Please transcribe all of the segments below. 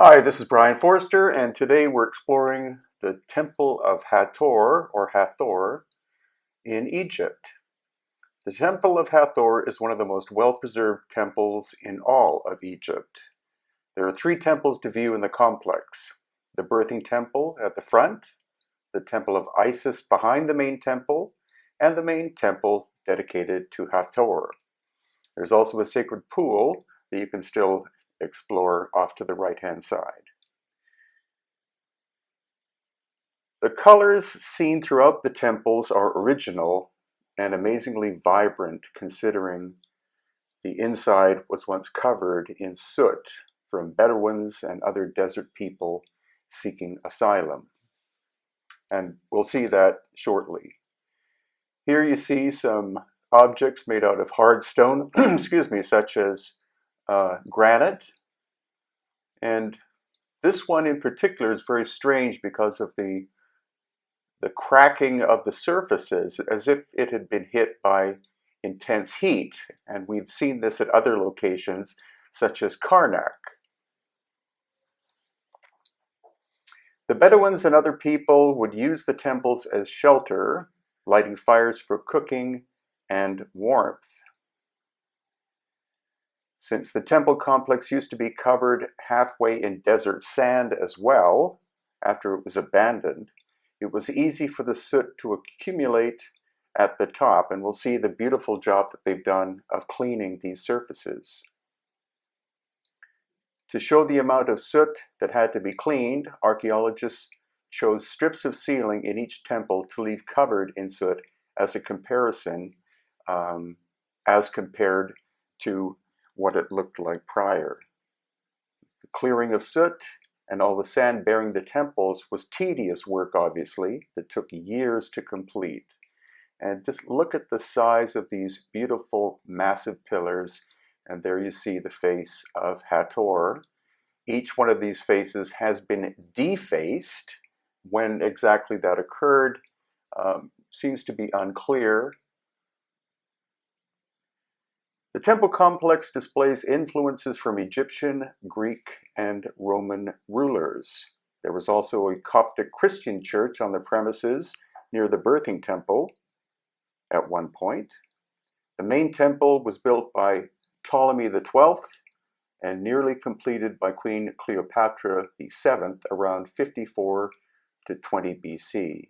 Hi, this is Brian Forrester, and today we're exploring the Temple of Hathor, or Hathor, in Egypt. The Temple of Hathor is one of the most well-preserved temples in all of Egypt. There are three temples to view in the complex: the birthing temple at the front, the temple of Isis behind the main temple, and the main temple dedicated to Hathor. There's also a sacred pool that you can still explore off to the right-hand side. The colors seen throughout the temples are original and amazingly vibrant, considering the inside was once covered in soot from Bedouins and other desert people seeking asylum. And we'll see that shortly. Here you see some objects made out of hard stone, excuse me, such as granite. And this one in particular is very strange because of the cracking of the surfaces, as if it had been hit by intense heat. And we've seen this at other locations, such as Karnak. The Bedouins and other people would use the temples as shelter, lighting fires for cooking and warmth. Since the temple complex used to be covered halfway in desert sand as well, after it was abandoned, it was easy for the soot to accumulate at the top, and we'll see the beautiful job that they've done of cleaning these surfaces. To show the amount of soot that had to be cleaned, archaeologists chose strips of ceiling in each temple to leave covered in soot as a comparison, as compared to what it looked like prior. The clearing of soot and all the sand bearing the temples was tedious work, obviously, that took years to complete. And just look at the size of these beautiful, massive pillars, and there you see the face of Hathor. Each one of these faces has been defaced. When exactly that occurred seems to be unclear. The temple complex displays influences from Egyptian, Greek, and Roman rulers. There was also a Coptic Christian church on the premises near the birthing temple at one point. The main temple was built by Ptolemy XII and nearly completed by Queen Cleopatra VII around 54 to 20 BC.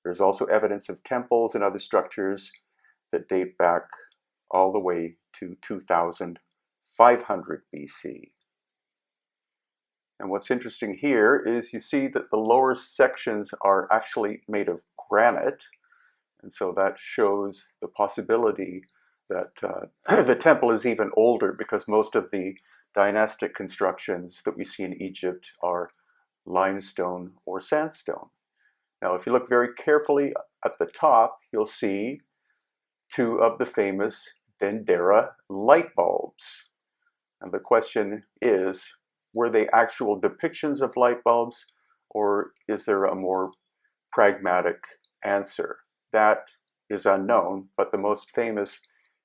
There's also evidence of temples and other structures that date back all the way to 2500 BC. And what's interesting here is you see that the lower sections are actually made of granite, and so that shows the possibility that the temple is even older, because most of the dynastic constructions that we see in Egypt are limestone or sandstone. Now, if you look very carefully at the top, you'll see two of the famous Dendera light bulbs. And the question is, were they actual depictions of light bulbs, or is there a more pragmatic answer? That is unknown, but the most famous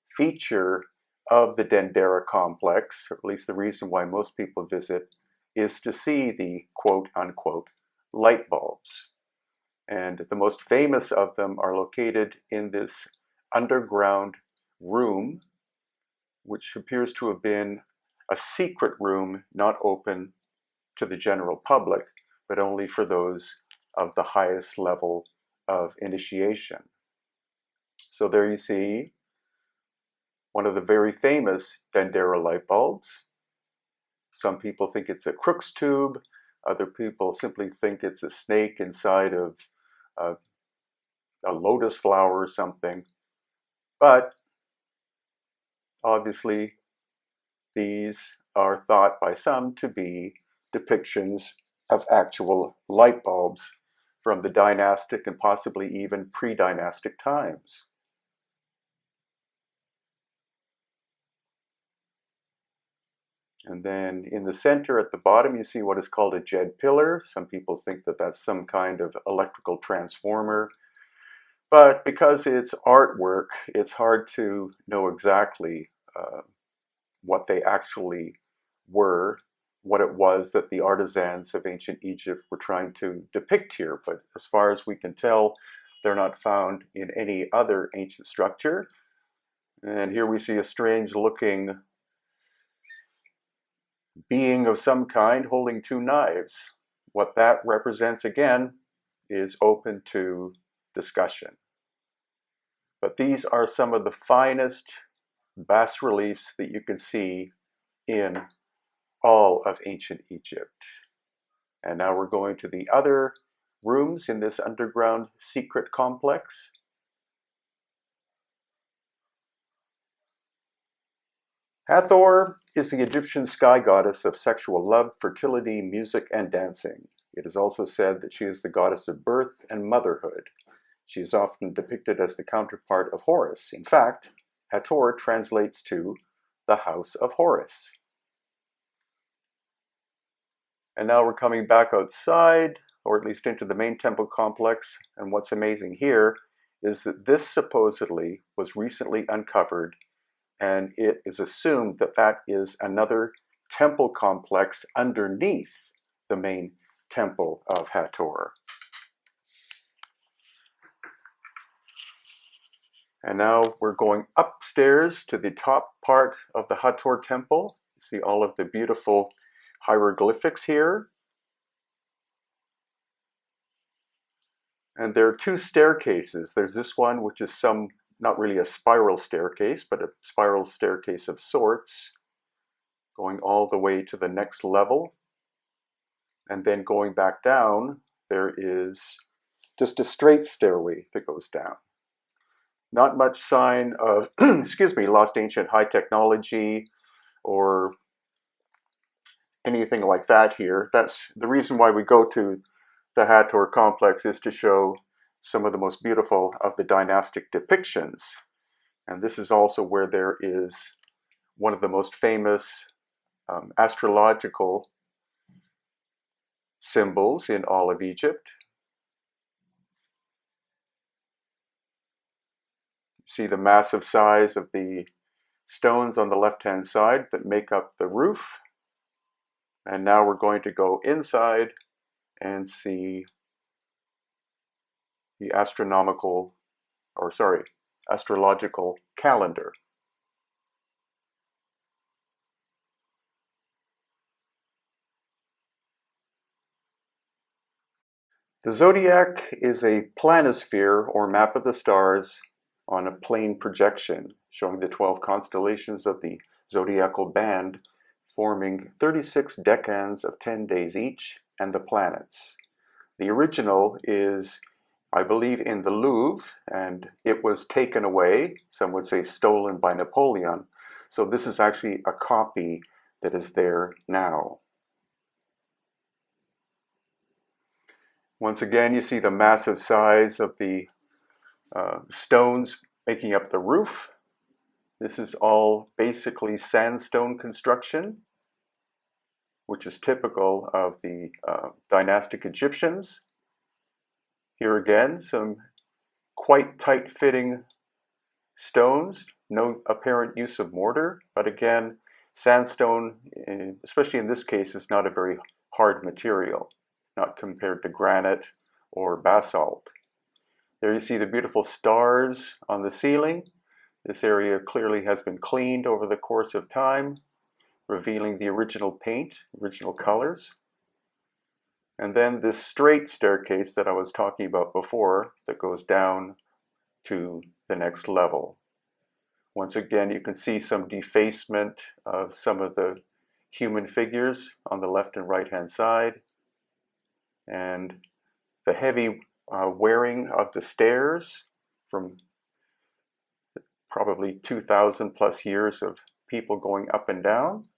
feature of the Dendera complex, or at least the reason why most people visit, is to see the quote-unquote light bulbs. And the most famous of them are located in this underground room, which appears to have been a secret room not open to the general public, but only for those of the highest level of initiation. So there you see one of the very famous Dendera light bulbs. Some people think it's a Crookes tube. Other people simply think it's a snake inside of a lotus flower or something. But obviously, these are thought by some to be depictions of actual light bulbs from the dynastic and possibly even pre-dynastic times. And then in the center at the bottom, you see what is called a jed pillar. Some people think that that's some kind of electrical transformer. But because it's artwork, it's hard to know exactly what they actually were what it was that the artisans of ancient Egypt were trying to depict here, but as far as we can tell, they're not found in any other ancient structure. And here we see a strange looking being of some kind holding two knives. What that represents, again, is open to discussion. But these are some of the finest bas-reliefs that you can see in all of ancient Egypt. And now we're going to the other rooms in this underground secret complex. Hathor is the Egyptian sky goddess of sexual love, fertility, music, and dancing. It is also said that she is the goddess of birth and motherhood. She is often depicted as the counterpart of Horus. In fact, Hathor translates to the house of Horus. And now we're coming back outside, or at least into the main temple complex. And what's amazing here is that this supposedly was recently uncovered, and it is assumed that that is another temple complex underneath the main temple of Hathor. And now we're going upstairs to the top part of the Hathor temple. You see all of the beautiful hieroglyphics here. And there are two staircases. There's this one, which is not really a spiral staircase, but a spiral staircase of sorts, going all the way to the next level. And then going back down, there is just a straight stairway that goes down. Not much sign of, lost ancient high technology or anything like that here. That's the reason why we go to the Hathor complex, is to show some of the most beautiful of the dynastic depictions. And this is also where there is one of the most famous astrological symbols in all of Egypt. See the massive size of the stones on the left-hand side that make up the roof. And now we're going to go inside and see the astrological calendar. The zodiac is a planisphere or map of the stars on a plane projection, showing the 12 constellations of the zodiacal band, forming 36 decans of 10 days each, and the planets. The original is, I believe, in the Louvre, and it was taken away, some would say stolen, by Napoleon. So this is actually a copy that is there now. Once again, you see the massive size of the stones making up the roof. This is all basically sandstone construction, which is typical of the dynastic Egyptians. Here again, some quite tight-fitting stones, no apparent use of mortar, but again, sandstone, especially in this case, is not a very hard material, not compared to granite or basalt. There you see the beautiful stars on the ceiling. This area clearly has been cleaned over the course of time, revealing the original paint, original colors. And then this straight staircase that I was talking about before that goes down to the next level. Once again, you can see some defacement of some of the human figures on the left and right hand side, and the heavy wearing of the stairs from probably 2,000 plus years of people going up and down.